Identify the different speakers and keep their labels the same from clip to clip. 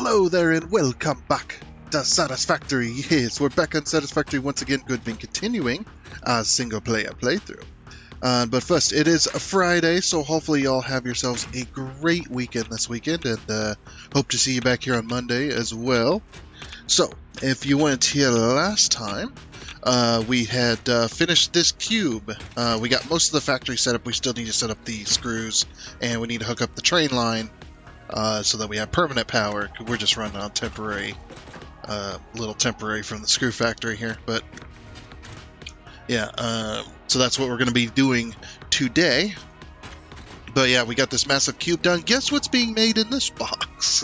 Speaker 1: Hello there and welcome back to Satisfactory. Yes, we're back on Satisfactory once again. Good been continuing our single player playthrough. But first, it is a Friday, so hopefully y'all have yourselves a great weekend this weekend, and hope to see you back here on Monday as well. So, if you weren't here last time, we had finished this cube. We got most of the factory set up. We still need to set up the screws, and we need to hook up the train line so that we have permanent power. We're just running on temporary, little temporary from the screw factory here. But yeah, so that's what we're going to be doing today. But yeah, we got this massive cube done. Guess what's being made in this box?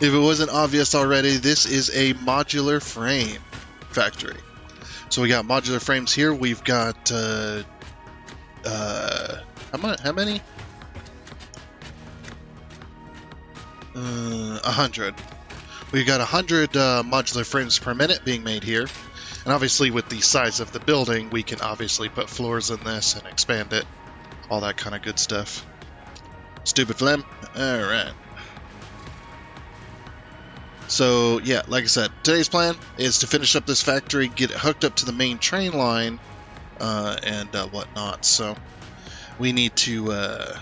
Speaker 1: If it wasn't obvious already, this is a modular frame factory. So we got modular frames here. We've got how many? 100. We've got 100 modular frames per minute being made here. And obviously with the size of the building, we can obviously put floors in this and expand it. All that kind of good stuff. Stupid phlegm. Alright. So, yeah, like I said, today's plan is to finish up this factory, get it hooked up to the main train line, and whatnot. So, we need to,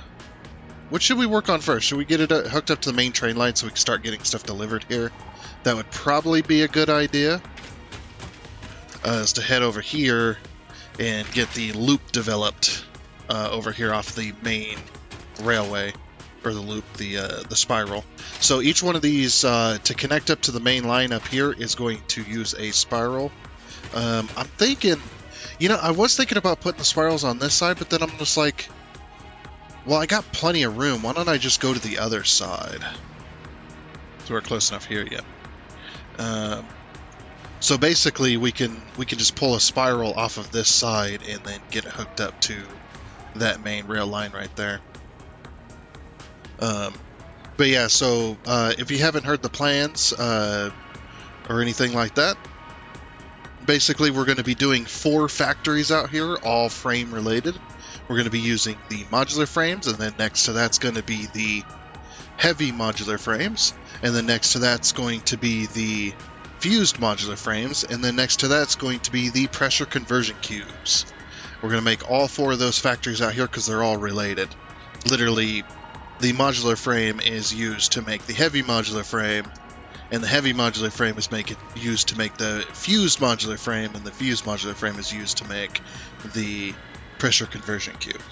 Speaker 1: what should we work on first? Should we get it hooked up to the main train line so we can start getting stuff delivered here? That would probably be a good idea, is to head over here and get the loop developed over here off the main railway. Or the loop, the spiral. So each one of these, to connect up to the main line up here, is going to use a spiral. I'm thinking, you know, I was thinking about putting the spirals on this side, but then I'm just like, well, I got plenty of room. Why don't I just go to the other side? So we're close enough here yet. So basically, we can just pull a spiral off of this side and then get it hooked up to that main rail line right there. But yeah, so if you haven't heard the plans or anything like that, basically we're going to be doing 4 factories out here, all frame related. We're going to be using the modular frames, and then next to that's going to be the heavy modular frames, and then next to that's going to be the fused modular frames, and then next to that's going to be the pressure conversion cubes. We're going to make all 4 of those factories out here because they're all related. Literally, the modular frame is used to make the heavy modular frame, and the heavy modular frame is used to make the fused modular frame, and the fused modular frame is used to make the pressure conversion cube.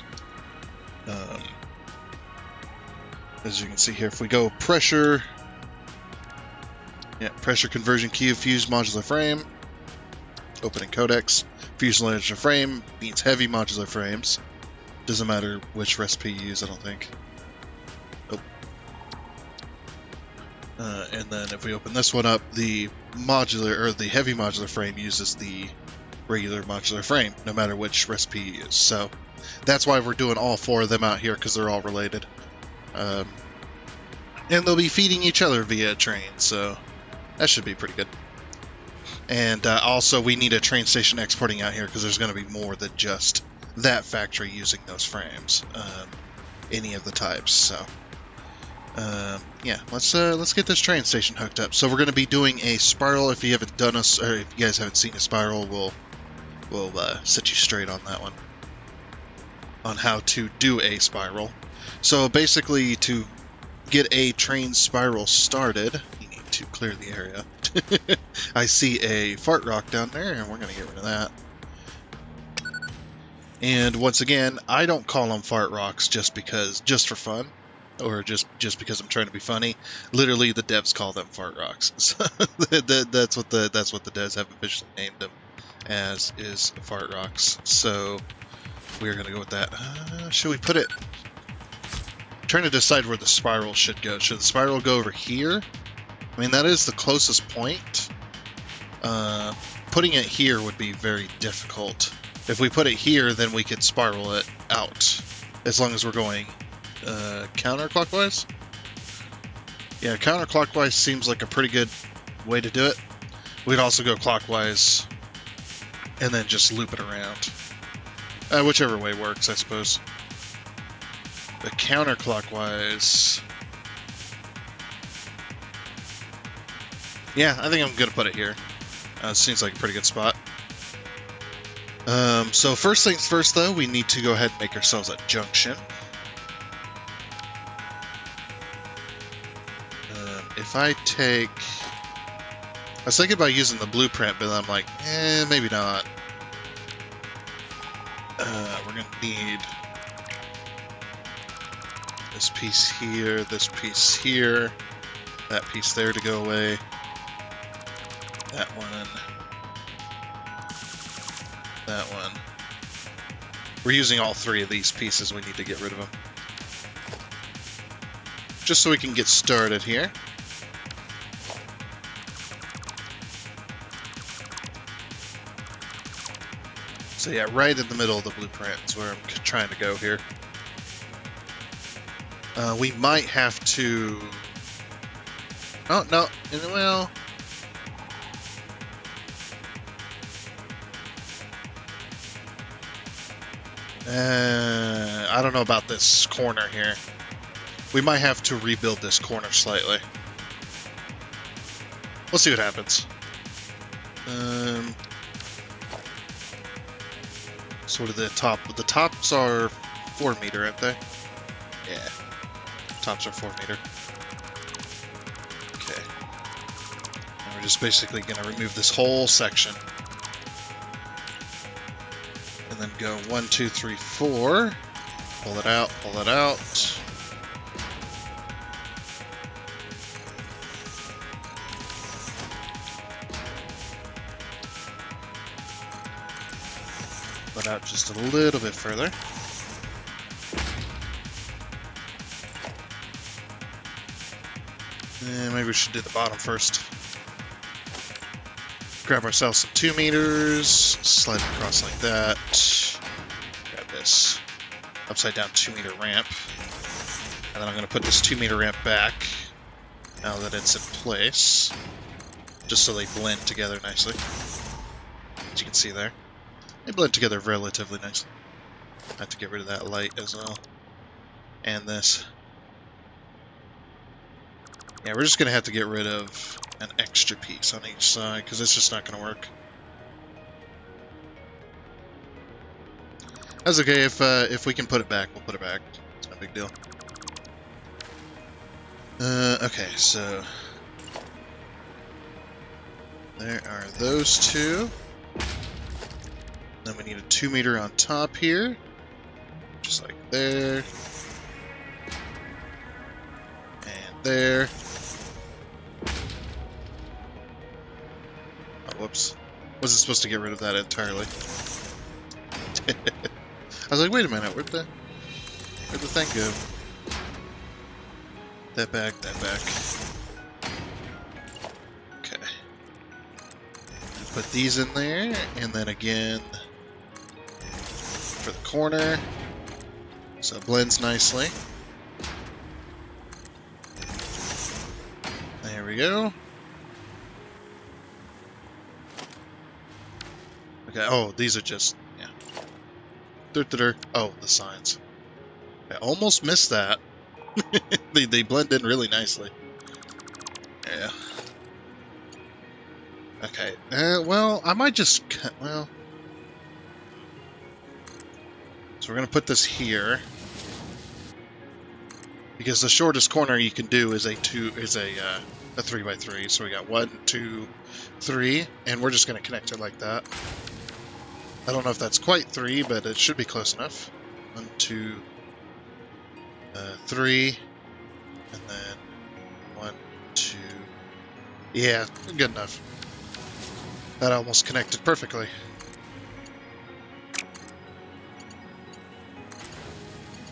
Speaker 1: As you can see here, if we go pressure conversion cube, fused modular frame, opening codex, fused modular frame means heavy modular frames. Doesn't matter which recipe you use, I don't think. And then if we open this one up, the modular or the heavy modular frame uses the regular modular frame, no matter which recipe you use. So that's why we're doing all 4 of them out here, because they're all related. And they'll be feeding each other via a train, so that should be pretty good. And also we need a train station exporting out here, because there's going to be more than just that factory using those frames, any of the types. So yeah, let's get this train station hooked up. So we're going to be doing a spiral. If you haven't done or if you guys haven't seen a spiral, we'll set you straight on that one, on how to do a spiral. So basically, to get a train spiral started, you need to clear the area. I see a fart rock down there, and we're going to get rid of that. And once again, I don't call them fart rocks just for fun. Or just because I'm trying to be funny. Literally, the devs call them fart rocks. So that's what the devs have officially named them as, is fart rocks. So we're gonna go with that. Should we put it? I'm trying to decide where the spiral should go. Should the spiral go over here? I mean, that is the closest point. Putting it here would be very difficult. If we put it here, then we could spiral it out, as long as we're going counterclockwise? Yeah, counterclockwise seems like a pretty good way to do it. We'd also go clockwise and then just loop it around. Whichever way works, I suppose. The counterclockwise Yeah, I think I'm gonna put it here. Seems like a pretty good spot. So first things first, though, we need to go ahead and make ourselves a junction. If I take... I was thinking about using the blueprint, but I'm like, maybe not. We're gonna need this piece here, that piece there to go away, that one. We're using all three of these pieces, we need to get rid of them. Just so we can get started here. So yeah, right in the middle of the blueprint is where I'm trying to go here. We might have to... Oh, no, well... I don't know about this corner here. We might have to rebuild this corner slightly. We'll see what happens. Sort of the top. The tops are 4 meter, aren't they? Yeah. Tops are 4 meter. Okay. And we're just basically going to remove this whole section. And then go 1, 2, 3, 4. Pull it out, pull it out. Pull it out just a little bit further. And maybe we should do the bottom first. Grab ourselves some 2 meters, slide it across like that. Grab this upside down 2 meter ramp. And then I'm going to put this 2 meter ramp back now that it's in place. Just so they blend together nicely. As you can see there. They blend together relatively nicely. I have to get rid of that light as well. And this. Yeah, we're just going to have to get rid of an extra piece on each side, because it's just not going to work. That's okay, if we can put it back, we'll put it back. It's no big deal. Okay, so... there are those two. Then we need a 2 meter on top here. Just like there. And there. Whoops. Wasn't supposed to get rid of that entirely. I was like, wait a minute, where'd the thing go? That back. Okay. Put these in there, and then again for the corner. So it blends nicely. There we go. Okay, oh, these are just, yeah. Oh, the signs. I almost missed that. they blend in really nicely. Yeah. Okay, well, I might just cut, well... So we're going to put this here. Because the shortest corner you can do is a 3x3. So we got 1, 2, 3, and we're just going to connect it like that. I don't know if that's quite 3, but it should be close enough. 1, 2, 3, and then 1, 2. Yeah, good enough. That almost connected perfectly.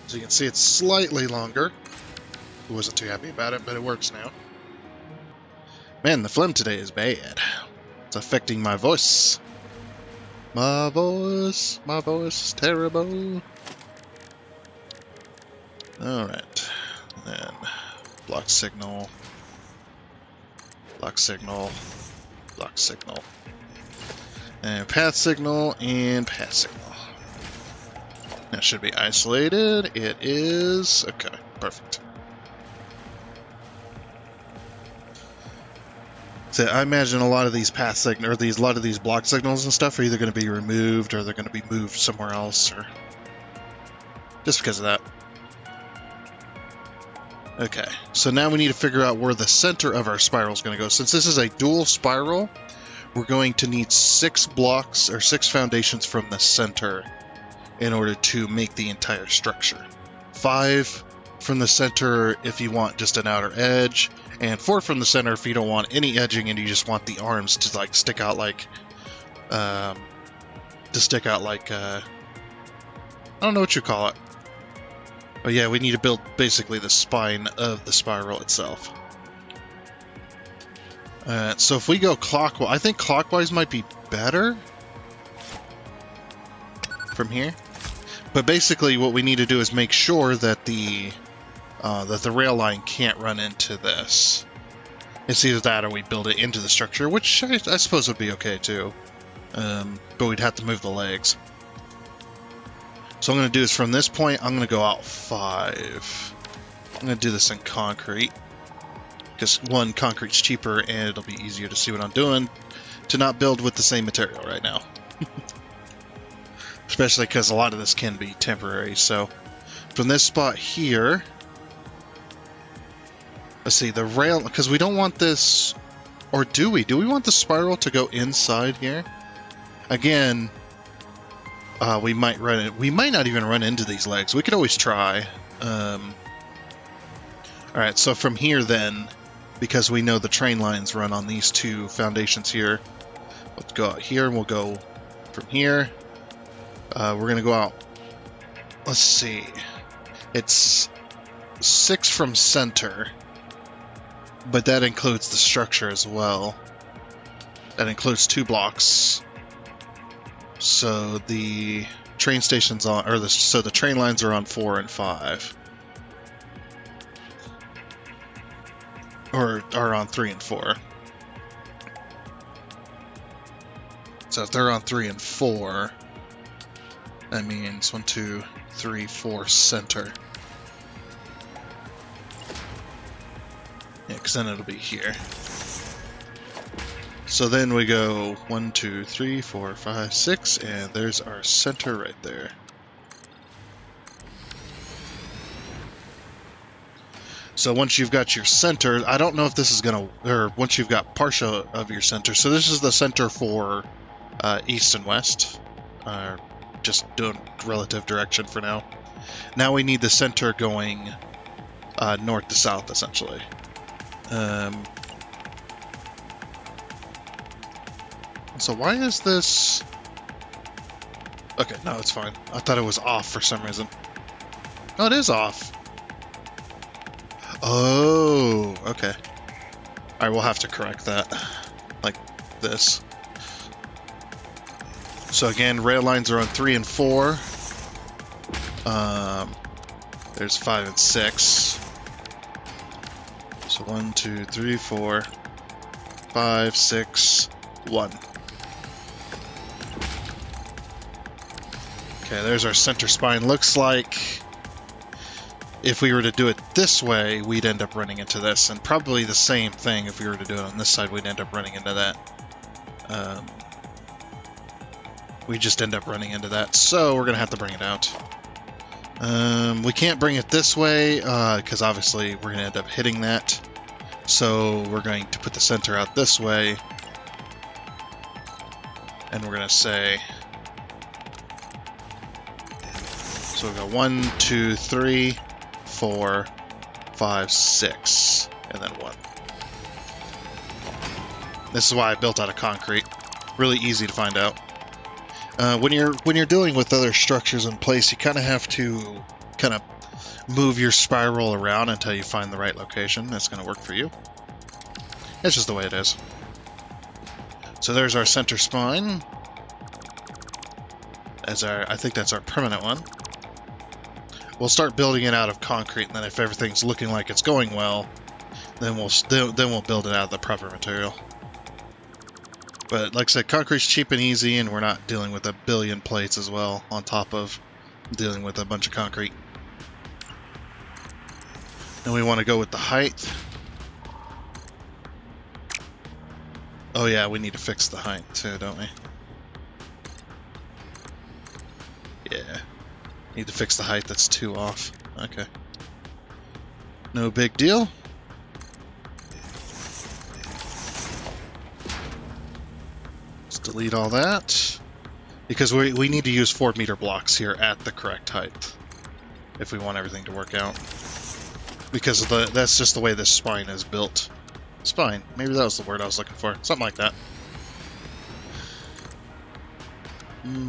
Speaker 1: So you can see it's slightly longer. I wasn't too happy about it, but it works now. Man, the phlegm today is bad. It's affecting my voice. My voice is terrible. Alright. Then block signal. Block signal. Block signal. And path signal and path signal. That should be isolated. It is. Okay, perfect. So I imagine a lot of these path signals, or a lot of these block signals and stuff, are either going to be removed or they're going to be moved somewhere else, or just because of that. Okay, so now we need to figure out where the center of our spiral is going to go. Since this is a dual spiral, we're going to need 6 blocks or 6 foundations from the center in order to make the entire structure. 5 from the center if you want just an outer edge, and 4 from the center if you don't want any edging and you just want the arms to like stick out like, I don't know what you call it. But yeah, we need to build basically the spine of the spiral itself. So if we go clockwise, I think clockwise might be better from here. But basically what we need to do is make sure that the rail line can't run into this. It's either that or we build it into the structure, which I suppose would be okay too. But we'd have to move the legs. So what I'm going to do is from this point, I'm going to go out 5. I'm going to do this in concrete. Because, 1, concrete's cheaper, and it'll be easier to see what I'm doing. To not build with the same material right now. Especially because a lot of this can be temporary. So, from this spot here... Let's see, the rail... Because we don't want this... Or do we? Do we want the spiral to go inside here? Again... we might run it. We might not even run into these legs. We could always try. Alright, so from here then, because we know the train lines run on these 2 foundations here, let's go out here and we'll go from here. We're going to go out. Let's see. It's 6 from center, but that includes the structure as well. That includes 2 blocks. So the train station's on, or so the train lines are on 4 and 5, or are on 3 and 4. So if they're on 3 and 4, that means 1, 2, 3, 4 center. Yeah, because then it'll be here. So then we go 1, 2, 3, 4, 5, 6, and there's our center right there. So once you've got your center, I don't know if this is going to, or once you've got partial of your center, so this is the center for east and west, just doing relative direction for now. Now we need the center going north to south, essentially. So why is this... Okay, no, it's fine. I thought it was off for some reason. Oh, it is off. Oh, okay. Alright, we'll have to correct that. Like this. So again, rail lines are on 3 and 4. There's 5 and 6. So 1, 2, 3, 4, 5, 6, 1. Okay, there's our center spine. Looks like if we were to do it this way, we'd end up running into this, and probably the same thing if we were to do it on this side, we'd end up running into that. We just end up running into that, so we're going to have to bring it out. We can't bring it this way, because obviously we're going to end up hitting that. So we're going to put the center out this way, and we're going to say... So we go 1, 2, 3, 4, 5, 6, and then 1. This is why I built out of concrete. Really easy to find out. When you're dealing with other structures in place, you kind of have to kind of move your spiral around until you find the right location that's going to work for you. It's just the way it is. So there's our center spine. I think that's our permanent one. We'll start building it out of concrete, and then if everything's looking like it's going well, then we'll build it out of the proper material. But like I said, concrete's cheap and easy, and we're not dealing with a billion plates as well, on top of dealing with a bunch of concrete. And we want to go with the height. Oh yeah, we need to fix the height too, don't we? Yeah. Need to fix the height that's 2 off. Okay. No big deal. Let's delete all that. Because we need to use 4-meter blocks here at the correct height. If we want everything to work out. Because of that's just the way this spine is built. Spine. Maybe that was the word I was looking for. Something like that.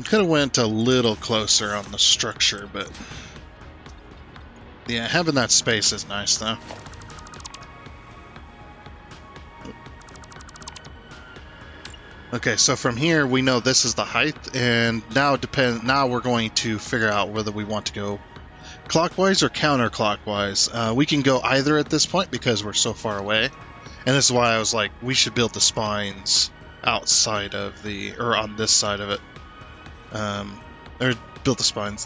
Speaker 1: Could have went a little closer on the structure, but... yeah, having that space is nice, though. Okay, so from here, we know this is the height, and now we're going to figure out whether we want to go clockwise or counterclockwise. We can go either at this point because we're so far away. And this is why I was like, we should build the spines outside of or on this side of it. Or build the spines,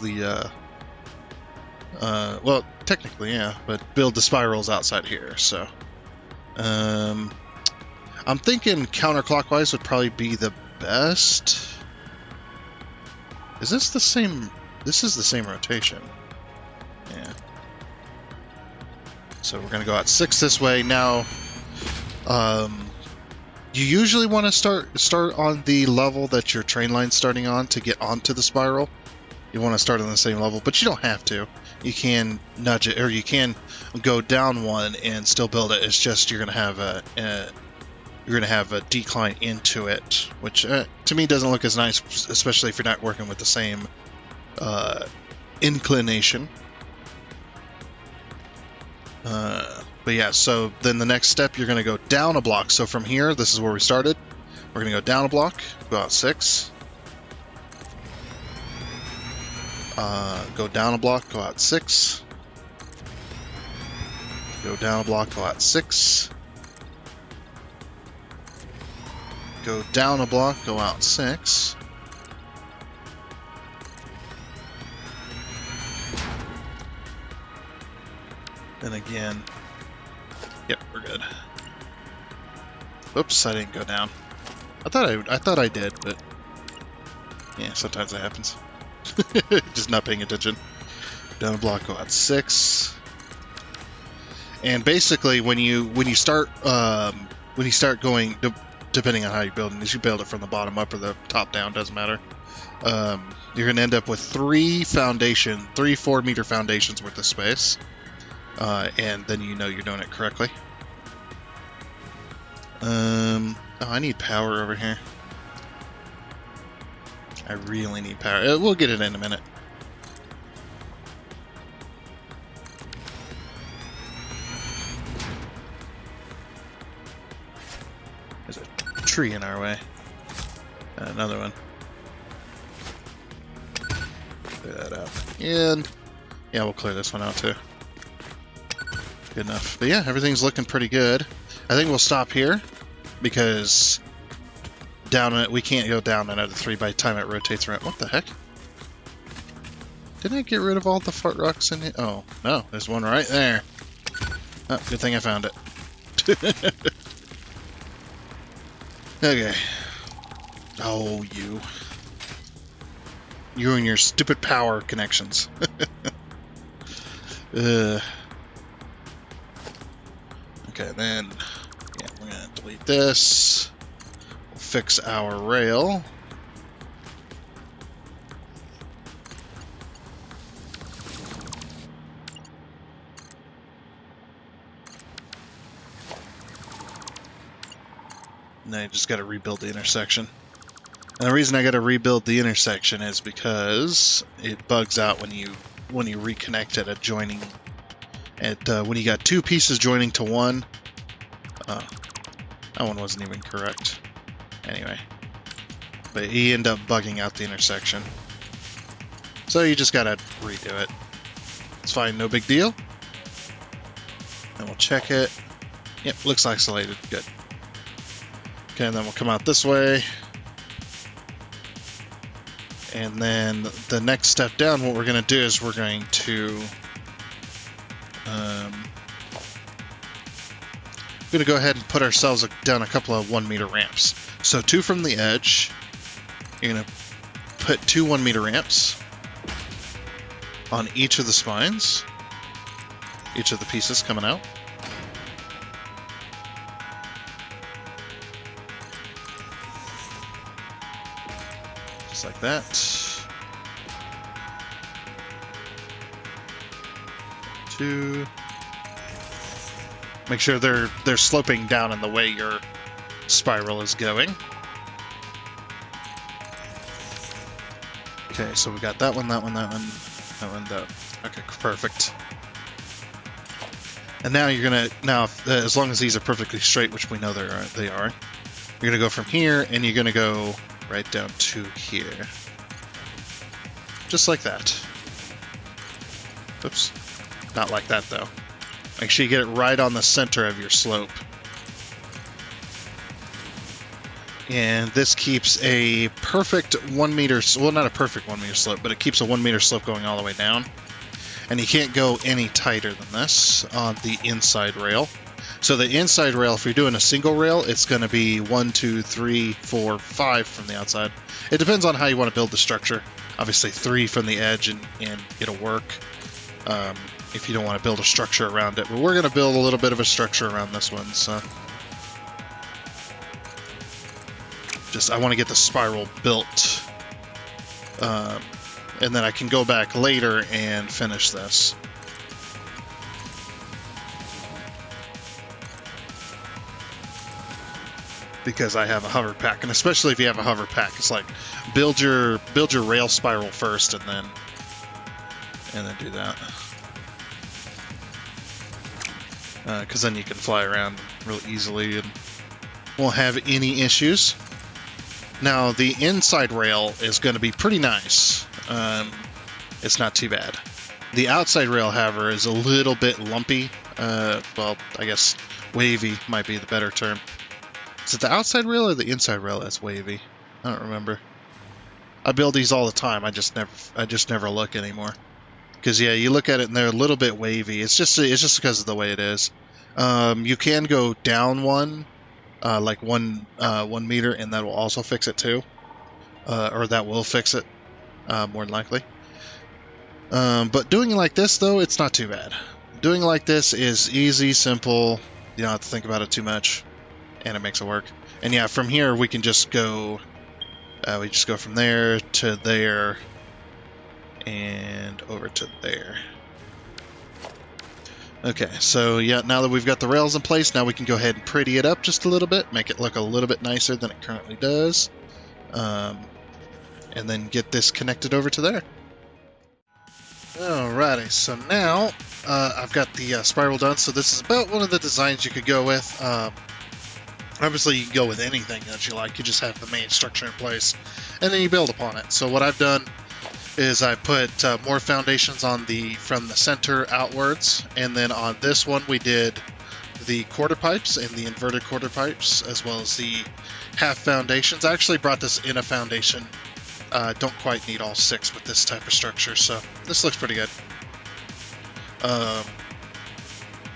Speaker 1: well, technically, yeah, but build the spirals outside here, so. I'm thinking counterclockwise would probably be the best. Is this the same? This is the same rotation. Yeah. So we're gonna go out 6 this way. Now, you usually want to start on the level that your train line's starting on to get onto the spiral. You want to start on the same level, but you don't have to. You can nudge it, or you can go down 1 and still build it. It's just you're gonna have a decline into it, which to me doesn't look as nice, especially if you're not working with the same inclination. But yeah, so then the next step, you're going to go down a block. So from here, this is where we started. We're going to go down a block, go out 6. Go down a block, go out 6. Go down a block, go out 6. Go down a block, go out 6. Then again. Yep, we're good. Oops, I didn't go down. I thought I did, but yeah, sometimes that happens. Just not paying attention. Down a block, go out 6. And basically, when you start going, depending on how you build it, you build it from the bottom up or the top down, doesn't matter. You're going to end up with 3 4-meter foundations worth of space. And then you know you're doing it correctly. Oh, I need power over here. I really need power. We'll get it in a minute. There's a tree in our way. Another one. Clear that out. And yeah, we'll clear this one out too. Good enough. But yeah, everything's looking pretty good. I think we'll stop here because we can't go down another 3 by the time it rotates around. What the heck? Didn't I get rid of all the fart rocks in it? Oh, no. There's one right there. Oh, good thing I found it. Okay. Oh, you. You and your stupid power connections. Okay, then, yeah, we're gonna delete this. We'll fix our rail. And then I just gotta rebuild the intersection. And the reason I gotta rebuild the intersection is because it bugs out when you reconnect it at joining. When you got 2 pieces joining to one. Oh, that one wasn't even correct. Anyway. But you end up bugging out the intersection. So you just gotta redo it. It's fine, no big deal. And we'll check it. Yep, looks isolated. Good. Okay, and then we'll come out this way. And then the next step down, what we're going to do is we're going we're going to go ahead and put ourselves down a couple of 1 meter ramps. So 2 from the edge. You're going to put 2 1 meter ramps on each of the spines, each of the pieces coming out. Just like that. 2. Make sure they're sloping down in the way your spiral is going. Okay, so we got that one, that one, that one, that one, that. Okay, perfect. And now you're gonna as long as these are perfectly straight, which we know they are, you're gonna go from here and you're gonna go right down to here, just like that. Oops, not like that though. Make sure you get it right on the center of your slope. And this keeps a perfect 1 meter, well, not a perfect 1 meter slope, but it keeps a 1 meter slope going all the way down. And you can't go any tighter than this on the inside rail. So the inside rail, if you're doing a single rail, it's going to be 1, 2, 3, 4, 5 from the outside. It depends on how you want to build the structure. Obviously 3 from the edge and it'll work. If you don't want to build a structure around it. But we're going to build a little bit of a structure around this one, so. I want to get the spiral built. And then I can go back later and finish this. Because I have a hover pack, and especially if you have a hover pack, it's like build your rail spiral first and then do that. Because then you can fly around real easily and won't have any issues. Now, the inside rail is going to be pretty nice. It's not too bad. The outside rail, however, is a little bit lumpy. Well, I guess wavy might be the better term. Is it the outside rail or the inside rail that's wavy? I don't remember. I build these all the time. I just never look anymore. Because yeah, you look at it and they're a little bit wavy. It's just because of the way it is. You can go down one, like 1 meter, and that will also fix it too, or that will fix it more than likely. But doing it like this though, it's not too bad. Doing it like this is easy, simple. You don't have to think about it too much, and it makes it work. And yeah, from here we can just go. We just go from there to there. And over to there. Okay, so yeah, now that we've got the rails in place, now we can go ahead and pretty it up just a little bit, make it look a little bit nicer than it currently does, and then get this connected over to there. Alrighty, so now I've got the spiral done, so this is about one of the designs you could go with. Obviously, you can go with anything that you like, you just have the main structure in place, and then you build upon it. So what I've done is I put more foundations on from the center outwards, and then on this one we did the quarter pipes and the inverted quarter pipes, as well as the half foundations. I actually brought this in a foundation. Don't quite need all 6 with this type of structure, so this looks pretty good. But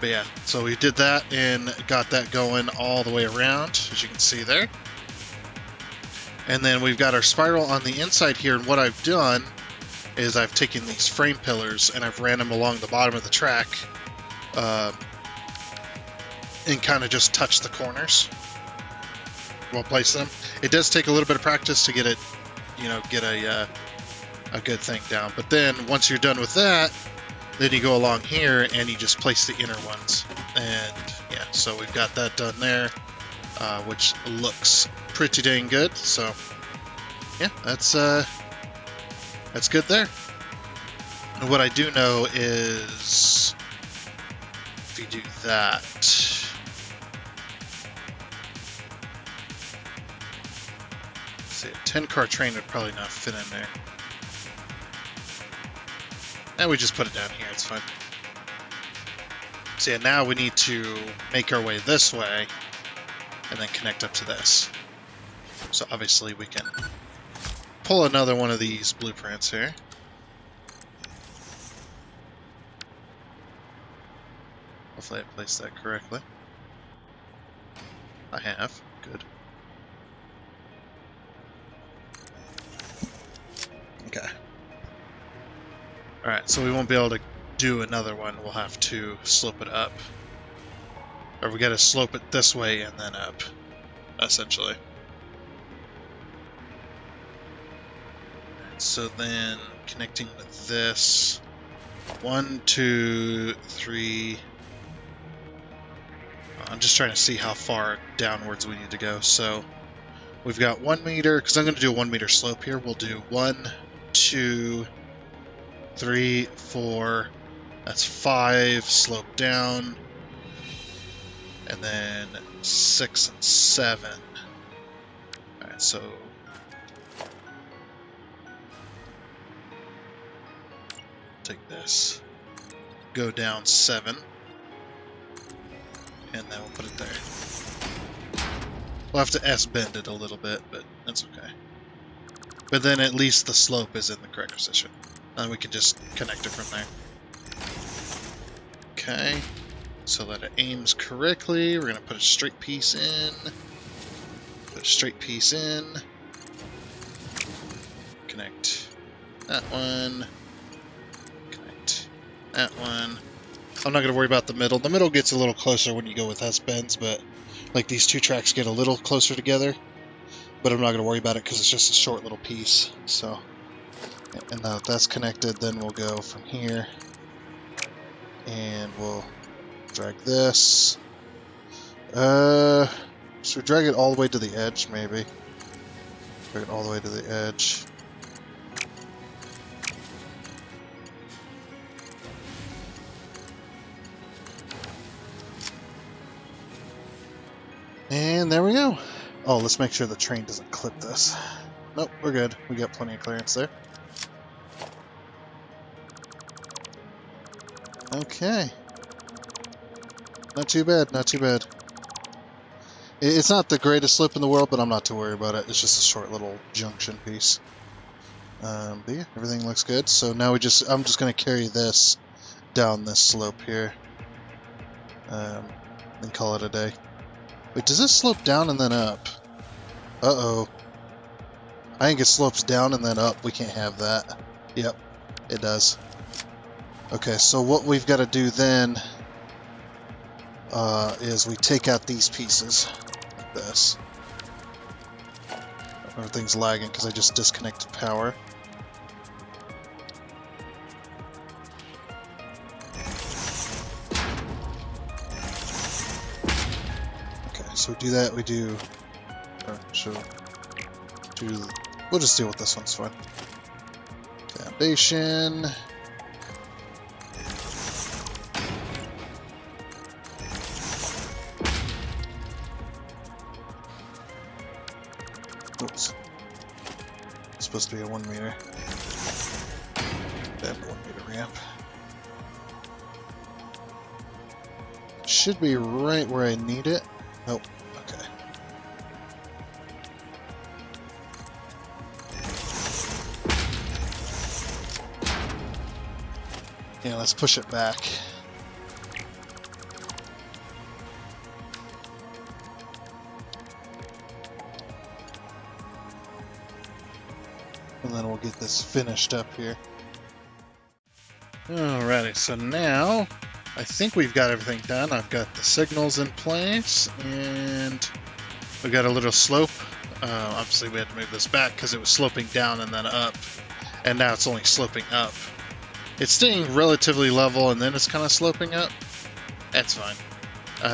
Speaker 1: yeah, so we did that and got that going all the way around, as you can see there. And then we've got our spiral on the inside here, and what I've done is I've taken these frame pillars and I've ran them along the bottom of the track and kind of just touch the corners while placing them. It does take a little bit of practice to get it, get a good thing down. But then once you're done with that, then you go along here and you just place the inner ones. And yeah, so we've got that done there, which looks pretty dang good. So yeah, that's good there. And what I do know is if you do that, see, a 10-car train would probably not fit in there. And we just put it down here, it's fine. So yeah, now we need to make our way this way and then connect up to this. So obviously we can pull another one of these blueprints here. Hopefully I placed that correctly. I have. Good. Okay. Alright, so we won't be able to do another one. We'll have to slope it up. Or we gotta slope it this way and then up, essentially. So then, connecting with this. 1, 2, 3. I'm just trying to see how far downwards we need to go. So we've got 1 meter, because I'm going to do a 1 meter slope here. We'll do 1, 2, 3, 4. That's 5. Slope down. And then 6 and 7. Alright, so take this. Go down 7. And then we'll put it there. We'll have to S-bend it a little bit, but that's okay. But then at least the slope is in the correct position. And we can just connect it from there. Okay. So that it aims correctly, we're going to put a straight piece in. Put a straight piece in. Connect that one. Connect that one. I'm not going to worry about the middle. The middle gets a little closer when you go with S-bends, but like these two tracks get a little closer together. But I'm not going to worry about it because it's just a short little piece. So, and now that that's connected, then we'll go from here. And we'll drag this. Should we drag it all the way to the edge, maybe? Drag it all the way to the edge. And there we go. Oh, let's make sure the train doesn't clip this. Nope, we're good. We got plenty of clearance there. Okay. Not too bad, not too bad. It's not the greatest slip in the world, but I'm not too worried about it. It's just a short little junction piece. But yeah, everything looks good. So now I'm just going to carry this down this slope here. And call it a day. Wait, does this slope down and then up? Uh-oh. I think it slopes down and then up. We can't have that. Yep, it does. Okay, so what we've got to do then is we take out these pieces, like this. Everything's lagging because I just disconnected power. Okay, so we do that, we do... we'll just deal with this one, it's fine. Foundation... Oops. It's supposed to be a 1 meter. That 1 meter ramp. Should be right where I need it. Nope. Okay. Yeah, let's push it back. And then we'll get this finished up here. Alrighty, so now I think we've got everything done. I've got the signals in place, and we got a little slope. Obviously we had to move this back because it was sloping down and then up, and now it's only sloping up. It's staying relatively level and then it's kind of sloping up. That's fine.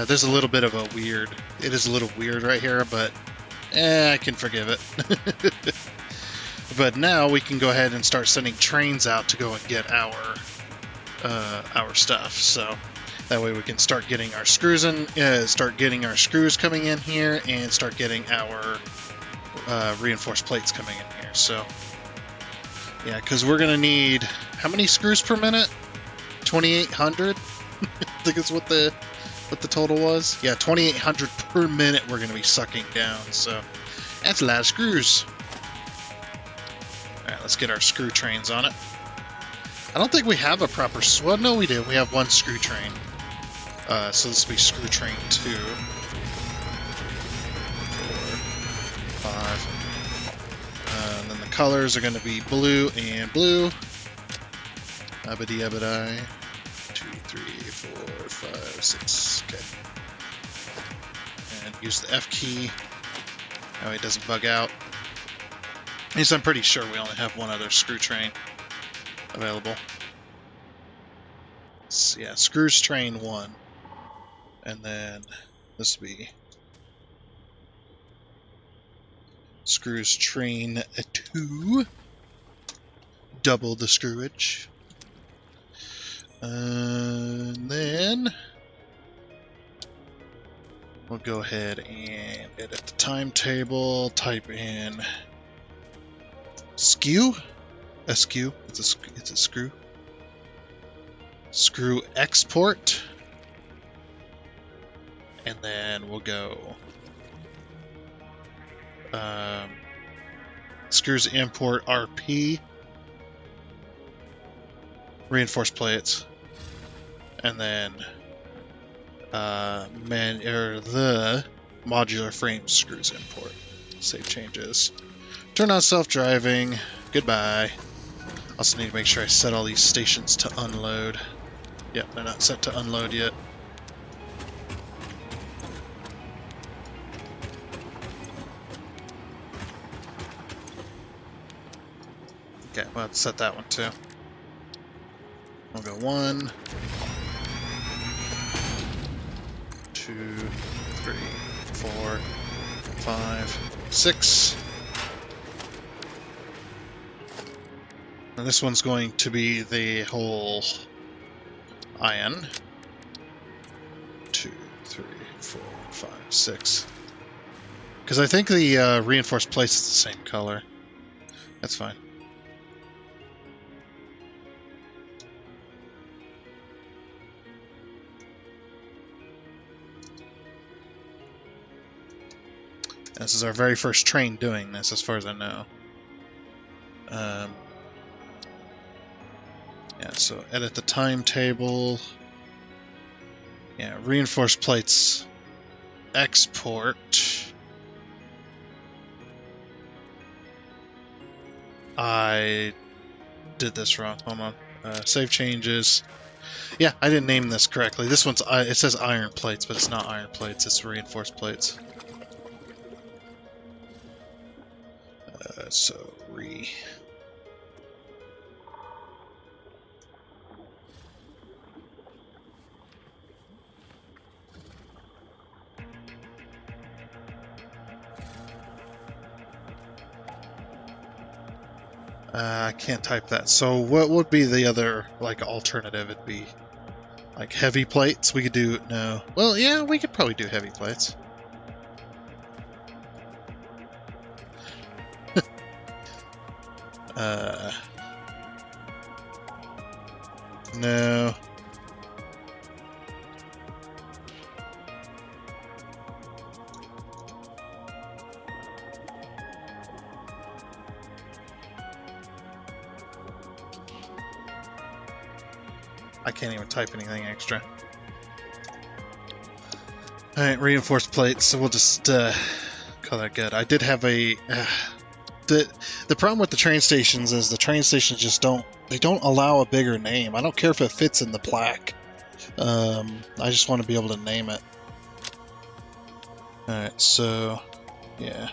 Speaker 1: There's a little bit of a weird, it is a little weird right here, but I can forgive it. But now we can go ahead and start sending trains out to go and get our stuff. So that way we can start getting our screws in, start getting our screws coming in here, and start getting our reinforced plates coming in here. So yeah, because we're gonna need how many screws per minute? 2,800. I think it's what the total was. Yeah, 2,800 per minute. We're gonna be sucking down. So that's a lot of screws. Alright, let's get our screw trains on it. I don't think we have a proper... Well, no, we do. We have one screw train. So this will be screw train 2. 5. And then the colors are going to be blue and blue. Abadi abadai. 2, 3, 4, 5, 6. Okay. And use the F key. That way it doesn't bug out. At least I'm pretty sure we only have one other screw train available. So yeah, screws train 1. And then this will be screws train 2. Double the screwage. And then we'll go ahead and edit the timetable. Type in SKU. SKU. It's a screw. Screw export. And then we'll go screws import RP. Reinforced plates. And then the modular frame screws import. Save changes. Turn on self-driving. Goodbye. Also need to make sure I set all these stations to unload. Yep, they're not set to unload yet. Okay, we'll have to set that one too. We'll go 1, 2, 3, 4, 5, 6. And this one's going to be the whole iron. 2, 3, 4, 5, 6. Because I think the reinforced plate is the same color. That's fine. This is our very first train doing this, as far as I know. Yeah, so edit the timetable. Yeah, reinforced plates. Export. I did this wrong. Hold on. Save changes. Yeah, I didn't name this correctly. This one's, it says iron plates, but it's not iron plates, it's reinforced plates. So I can't type that. So what would be the other, like, alternative? It'd be like heavy plates. We could do, no. Well, yeah, we could probably do heavy plates. No. I can't even type anything extra. Alright, reinforced plates, so we'll just call that good. I did have a... The problem with the train stations is the train stations just don't allow a bigger name. I don't care if it fits in the plaque. I just want to be able to name it. Alright, so yeah.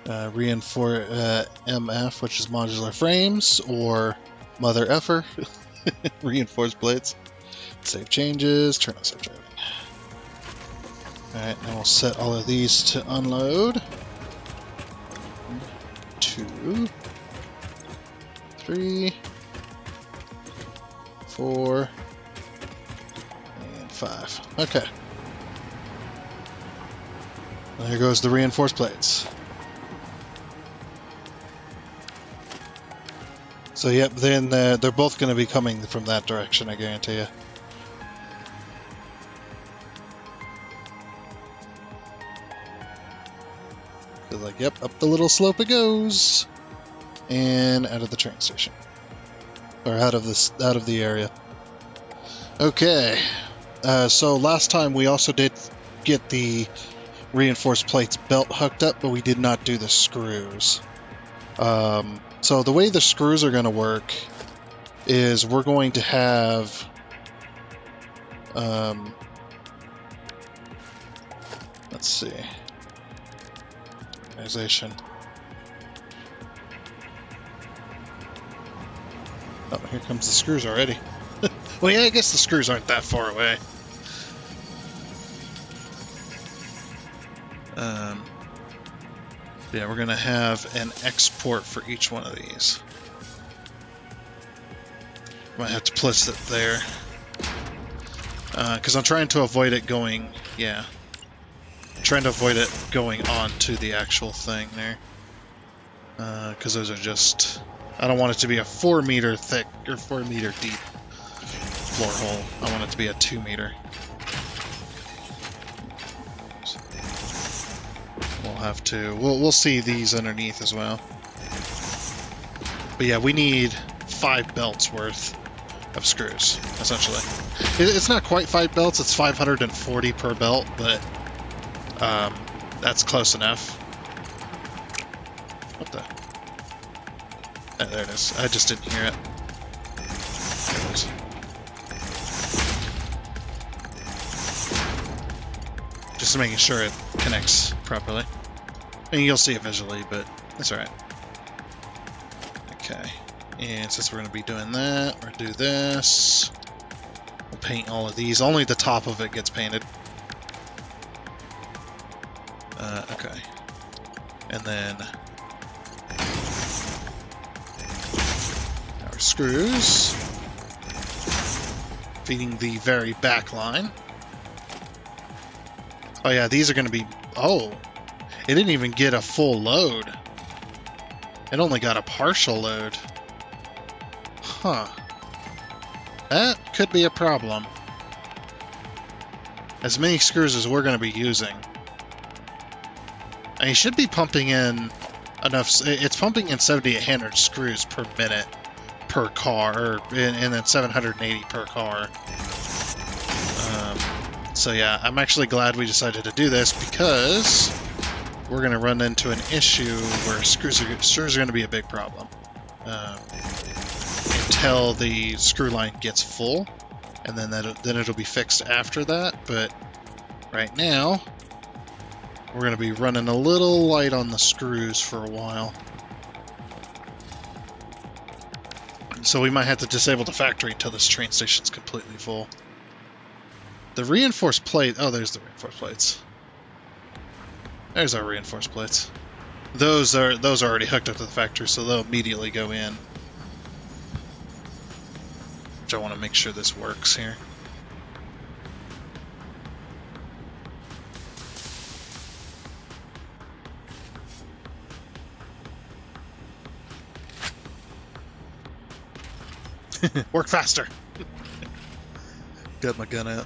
Speaker 1: Reinforce MF, which is modular frames, or mother effer. Reinforced plates. Save changes, turn on self-driving. Alright, now we'll set all of these to unload. 1, 2, 3, 4, and 5. Okay. There goes the reinforced plates. So yep, then they're both going to be coming from that direction, I guarantee you. Like, yep, up the little slope it goes, and out of the train station, or out of the area. Okay, so last time we also did get the reinforced plates belt hooked up, but we did not do the screws. So the way the screws are going to work is we're going to have let's see, organization. Oh, here comes the screws already. Well, yeah, I guess the screws aren't that far away. Yeah, we're going to have an export for each one of these. Might have to place it there. Because I'm trying to avoid it going... Yeah. I'm trying to avoid it going on to the actual thing there. Because those are just... I don't want it to be a 4 meter thick or 4 meter deep floor hole. I want it to be a 2 meter. We'll have to... We'll see these underneath as well. But yeah, we need 5 belts worth of screws, essentially. It's not quite 5 belts, it's 540 per belt, but that's close enough. What the? Oh, there it is. I just didn't hear it. There it is. Just making sure it connects properly. I mean, you'll see it visually, but that's alright. Okay. And since we're going to be doing that, we're going to do this. We'll paint all of these. Only the top of it gets painted. Okay. And then... our screws. Feeding the very back line. Oh yeah, these are going to be... Oh! It didn't even get a full load. It only got a partial load. Huh. That could be a problem. As many screws as we're going to be using. And you should be pumping in enough... It's pumping in 7,800 screws per minute per car, and then 780 per car. So yeah, I'm actually glad we decided to do this because we're going to run into an issue where screws are going to be a big problem. Until the screw line gets full, and then it'll be fixed after that. But right now, we're going to be running a little light on the screws for a while. So we might have to disable the factory until this train station's completely full. The reinforced plate... Oh, there's the reinforced plates. There's our reinforced plates. Those are already hooked up to the factory, so they'll immediately go in. Which I want to make sure this works here. Work faster! Got my gun out.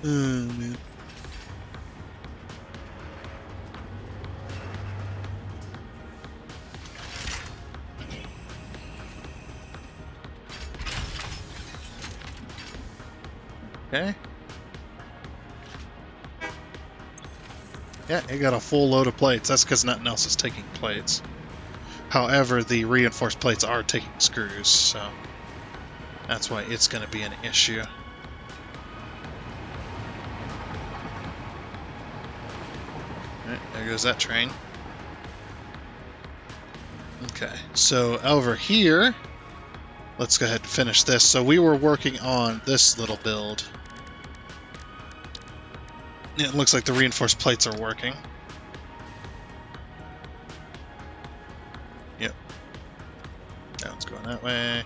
Speaker 1: Oh, man. Okay. Yeah, it got a full load of plates. That's because nothing else is taking plates. However, the reinforced plates are taking screws, so that's why it's going to be an issue. Alright, there goes that train. Okay, so over here, let's go ahead and finish this. So we were working on this little build. It looks like the reinforced plates are working. Yep. That one's going that way.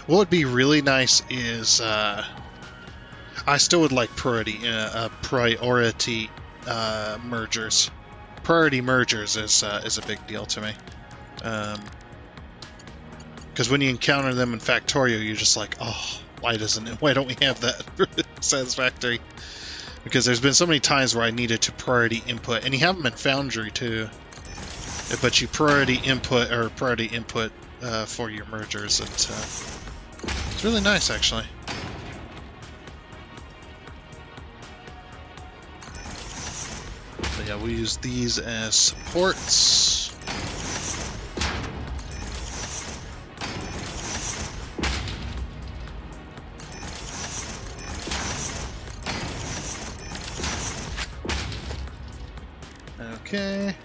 Speaker 1: What would be really nice is, I still would like priority mergers. Priority mergers is a big deal to me. Because when you encounter them in Factorio, you're just like, oh, why don't we have that for Satisfactory? Because there's been so many times where I needed to priority input, and you have them in Foundry too. But you priority input for your mergers. It's really nice, actually. yeah, we use these as supports. Okay.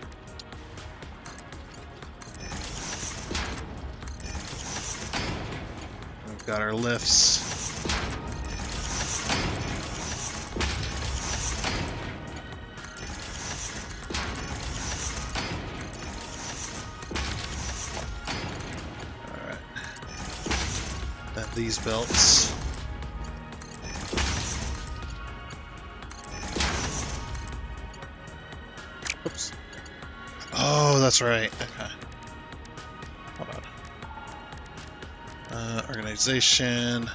Speaker 1: We've got our lifts. Alright. Then these belts. Oops. Oh, that's right. Okay. Hold on. Organization.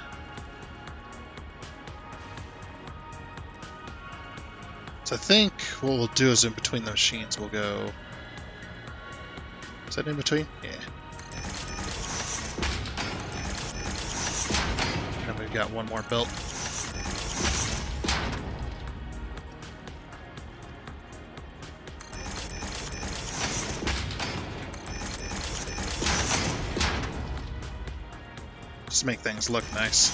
Speaker 1: So I think what we'll do is in between those machines we'll go... Is that in between? Yeah. And we've got one more belt. Just make things look nice.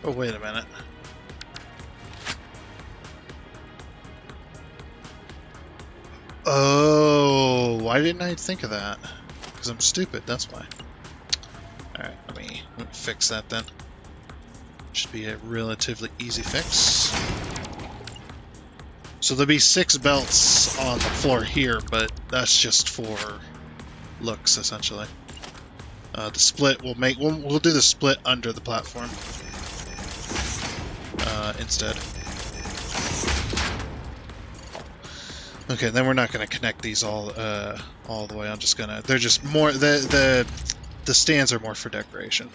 Speaker 1: Oh, wait a minute. Oh, why didn't I think of that? Because I'm stupid, that's why. Alright, let me fix that then. Should be a relatively easy fix. So there'll be 6 belts on the floor here, but that's just for looks, essentially. The split we'll do the split under the platform instead. Okay, then we're not going to connect these all the way. I'm just gonna. They're just more the stands are more for decoration.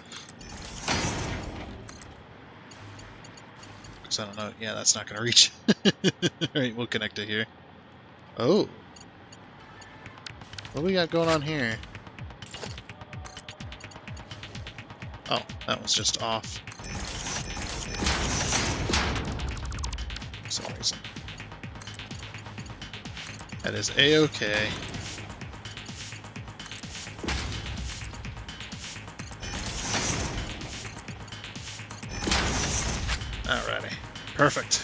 Speaker 1: Because I don't know. Yeah, that's not going to reach. All right, we'll connect it here. Oh, what do we got going on here? Oh, that was just off. For some reason. That is A-okay. Alrighty. Perfect.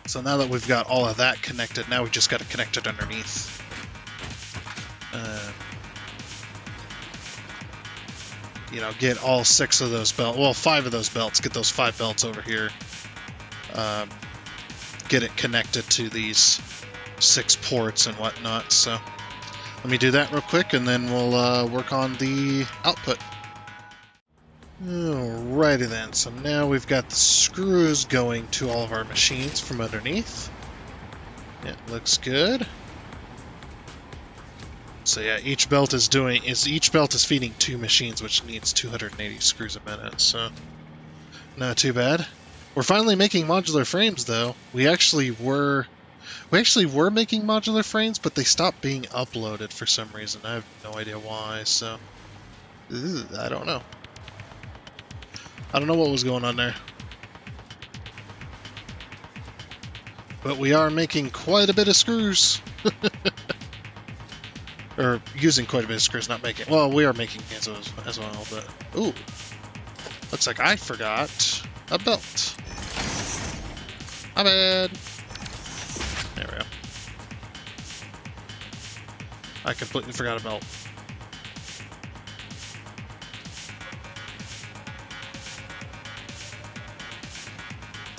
Speaker 1: So now that we've got all of that connected, now we just got to connect it underneath. You know, get all 6 of those belts, well, 5 of those belts, get those 5 belts over here. Get it connected to these 6 ports and whatnot, so let me do that real quick and then we'll work on the output. Alrighty then, so now we've got the screws going to all of our machines from underneath. Yeah, looks good. So yeah, each belt is feeding 2 machines, which needs 280 screws a minute, so not too bad. We're finally making modular frames, though. We actually were making modular frames, but they stopped being uploaded for some reason. I have no idea why, so I don't know. I don't know what was going on there. But we are making quite a bit of screws. Or using quite a bit of screws, not making. Well, we are making as well, but ooh, looks like I forgot a belt. My bad. There we go. I completely forgot a belt.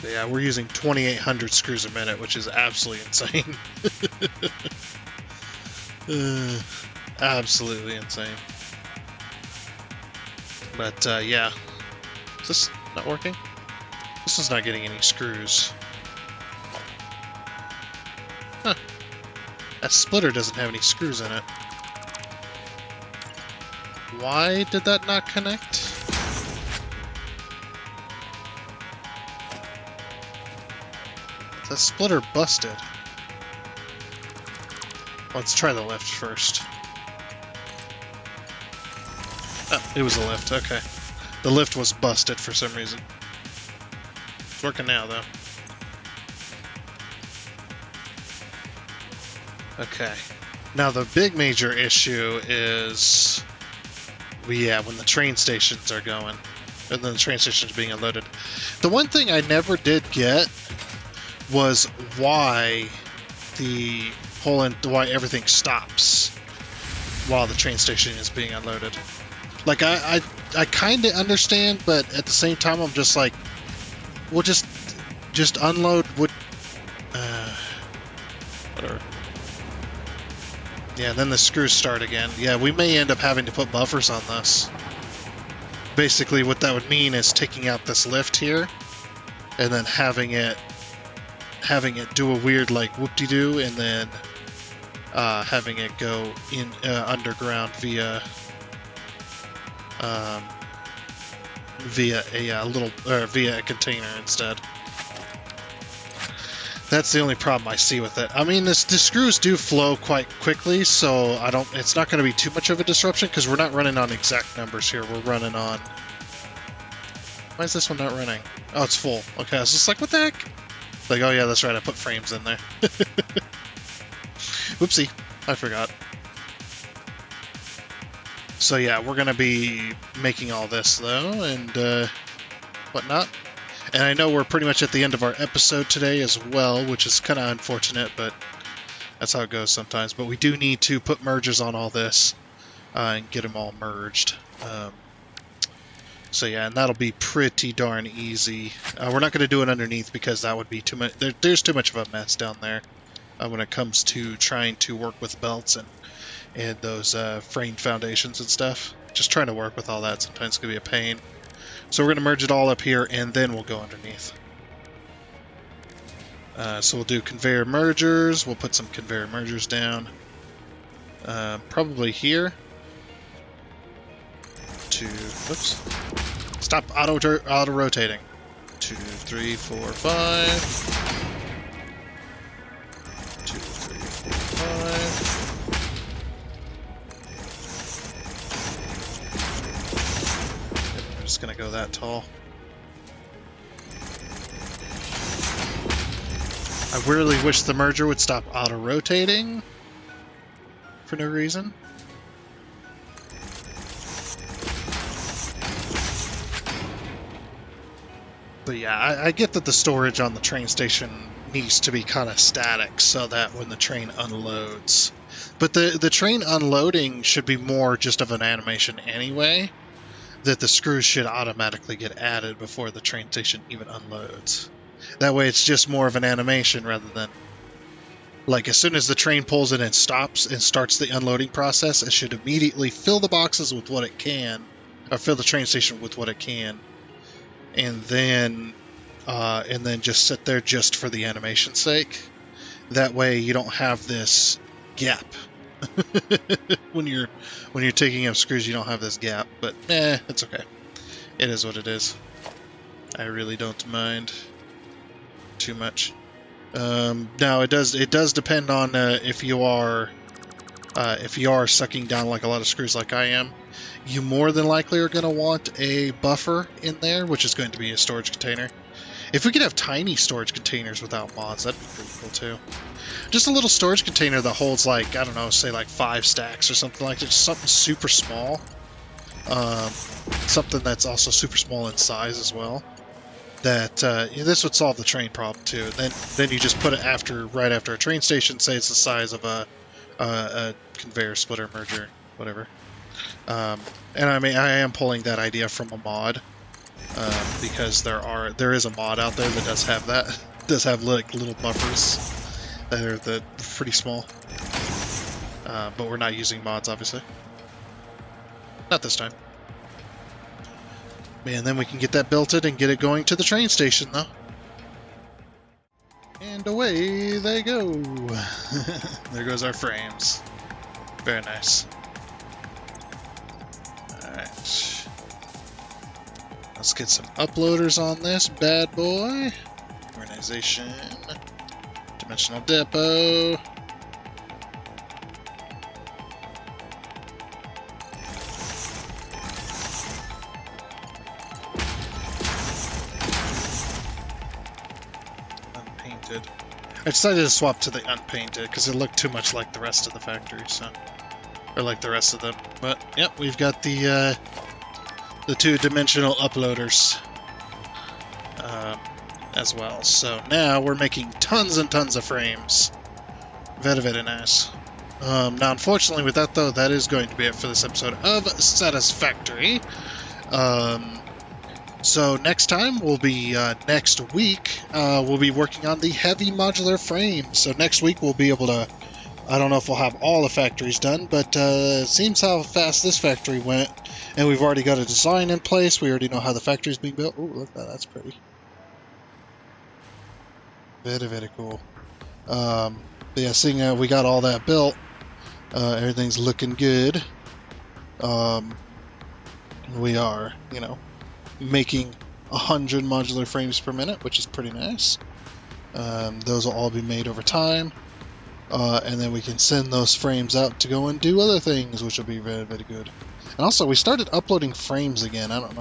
Speaker 1: But yeah, we're using 2,800 screws a minute, which is absolutely insane. Absolutely insane. But yeah, is this not working? This is not getting any screws. Huh. That splitter doesn't have any screws in it. Why did that not connect? The splitter busted. Let's try the lift first. Oh, it was a lift, okay. The lift was busted for some reason. It's working now, though. Okay. Now, the big major issue is... when the train stations are going. And then the train stations being unloaded. The one thing I never did get was why why everything stops while the train station is being unloaded. Like, I kind of understand, but at the same time, I'm just like, we'll just unload whatever. Yeah, then the screws start again. Yeah, we may end up having to put buffers on this. Basically, what that would mean is taking out this lift here, and then having it do a weird, like, whoop-de-doo, and then having it go in underground via a container instead. That's the only problem I see with it. I mean, the screws do flow quite quickly, so it's not going to be too much of a disruption, because we're not running on exact numbers here. We're running on... Why is this one not running? Oh, it's full. Okay, I was just like, what the heck? Like, oh yeah, that's right, I put frames in there. Whoopsie, I forgot. So yeah, we're going to be making all this, though, and whatnot. And I know we're pretty much at the end of our episode today as well, which is kind of unfortunate, but that's how it goes sometimes. But we do need to put merges on all this and get them all merged. So yeah, and that'll be pretty darn easy. We're not going to do it underneath because that would be too much. There's too much of a mess down there when it comes to trying to work with belts and those framed foundations and stuff. Just trying to work with all that sometimes can be a pain. So we're going to merge it all up here, and then we'll go underneath. So we'll do conveyor mergers. We'll put some conveyor mergers down. Probably here. Whoops. Stop auto-rotating. 2, 3, 4, 5. 2, 3, 4, 5. Just gonna go that tall. I really wish the merger would stop auto-rotating for no reason. But yeah, I get that the storage on the train station needs to be kind of static so that when the train unloads. But the train unloading should be more just of an animation anyway. That the screws should automatically get added before the train station even unloads. That way it's just more of an animation rather than... Like, as soon as the train pulls in and stops and starts the unloading process, it should immediately fill the boxes with what it can, or fill the train station with what it can, and then just sit there just for the animation's sake. That way you don't have this gap. when you're taking up screws, you don't have this gap, but it's okay. It is what it is. I really don't mind too much. Now it does depend on if you are sucking down like a lot of screws like I am. You more than likely are going to want a buffer in there, which is going to be a storage container. If we could have tiny storage containers without mods, that'd be pretty cool too. Just a little storage container that holds, like, I don't know, say like 5 stacks or something like that. Just something super small. Something that's also super small in size as well. That this would solve the train problem too. Then you just put it right after a train station. Say it's the size of a conveyor splitter merger, whatever. And I mean, I am pulling that idea from a mod. Because there is a mod out there that does have that. Does have like little buffers that are pretty small. But we're not using mods, obviously. Not this time. Man, then we can get that belted and get it going to the train station, though. And away they go. There goes our frames. Very nice. Alright. Let's get some uploaders on this bad boy. Organization. Dimensional depot. painted. I decided to swap to the unpainted because it looked too much like the rest of the factory, so, or like the rest of them. But yep, we've got the two-dimensional uploaders as well. So now we're making tons and tons of frames. Very, very nice. Now, unfortunately, with that though, that is going to be it for this episode of Satisfactory. So next time will be next week. We'll be working on the heavy modular frame. So next week we'll be able to. I don't know if we'll have all the factories done, but it seems how fast this factory went, and we've already got a design in place. We already know how the factory is being built. Oh, look at that! That's pretty. Very, very cool. But yeah, seeing we got all that built, everything's looking good. We are, making 100 modular frames per minute, which is pretty nice. Those will all be made over time, and then we can send those frames out to go and do other things, which will be very, very good. And also, we started uploading frames again. I don't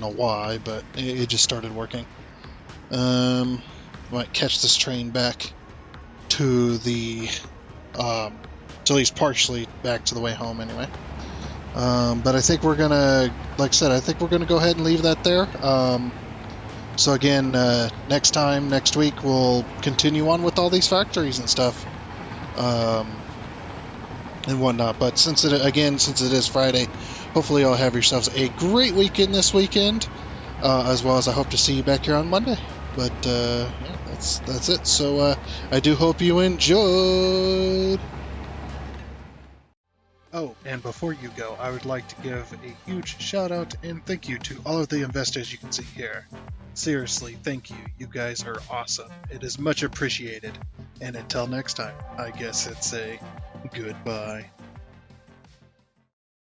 Speaker 1: know why, but it just started working. Might catch this train back to the, at least partially back to the way home anyway. But I think we're gonna, like I said, I think we're gonna go ahead and leave that there. So again, next week, we'll continue on with all these factories and stuff, and whatnot. But since it is Friday, hopefully you'll have yourselves a great weekend this weekend, as well as I hope to see you back here on Monday. But yeah, that's it. So I do hope you enjoyed. Oh, and before you go, I would like to give a huge shout out and thank you to all of the investors you can see here. Seriously, thank you. You guys are awesome. It is much appreciated. And until next time, I guess it's a goodbye.